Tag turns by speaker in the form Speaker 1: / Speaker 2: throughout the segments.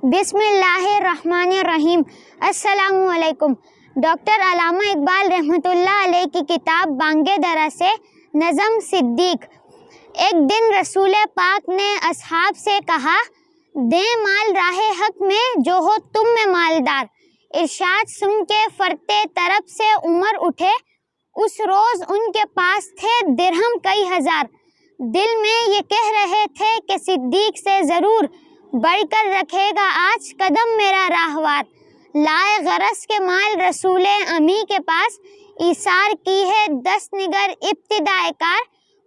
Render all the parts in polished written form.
Speaker 1: بسم اللہ الرحمن الرحیم۔ السلام علیکم۔ ڈاکٹر علامہ اقبال رحمۃ اللہ علیہ کی کتاب بانگ درا سے نظم صدیق۔ ایک دن رسول پاک نے اصحاب سے کہا، دیں مال راہ حق میں جو ہو تم میں مالدار۔ ارشاد سن کے فرتے طرب سے عمر اٹھے، اس روز ان کے پاس تھے درہم کئی ہزار۔ دل میں یہ کہہ رہے تھے کہ صدیق سے ضرور بڑھ کر رکھے گا آج قدم میرا راہوار۔ لائے غرض کے مال رسول امی کے پاس، ایثار کی ہے دست نگر ابتدائے کار۔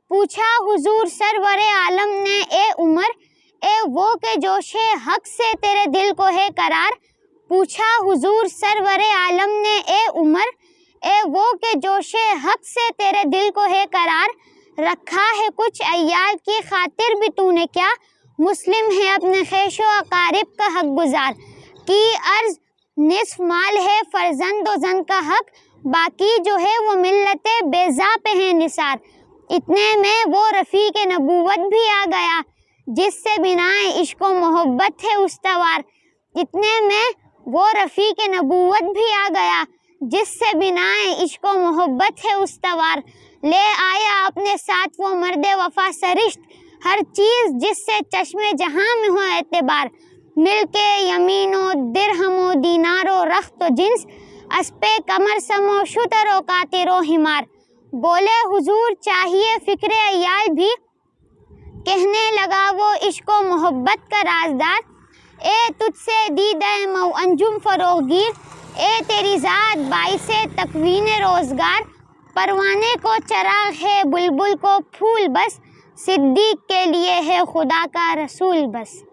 Speaker 1: پوچھا حضور سرور عالم نے، اے عمر اے وہ کہ جوش حق سے تیرے دل کو ہے قرار۔ پوچھا حضور سرور عالم نے، اے عمر اے وہ کہ جوش حق سے تیرے دل کو ہے قرار۔ رکھا ہے کچھ عیال کی خاطر بھی تو نے کیا، مسلم ہے اپنے خویش و اقارب کا حق گزار۔ کی عرض نصف مال ہے فرزند و زن کا حق، باقی جو ہے وہ ملت بیضا پہ ہے نثار۔ اتنے میں وہ رفیق نبوت بھی آ گیا، جس سے بنائے عشق و محبت ہے استوار۔ اتنے میں وہ رفیق نبوت بھی آ گیا، جس سے بنائے عشق و محبت ہے استوار۔ لے آیا اپنے ساتھ وہ مرد وفا سرشت، ہر چیز جس سے چشم جہاں میں ہو اعتبار۔ مل کے یمین و درہم و دینار و رخت و جنس، اسپِ کمر سم و شتر و قاطر و حمار۔ بولے حضور چاہیے فکر عیال بھی، کہنے لگا وہ عشق و محبت کا رازدار۔ اے تجھ سے دیدہ مو انجم فروغ گیر، اے تیری ذات باعث تکوین روزگار۔ پروانے کو چراغ ہے بلبل کو پھول بس، صدیق کے لیے ہے خدا کا رسول بس۔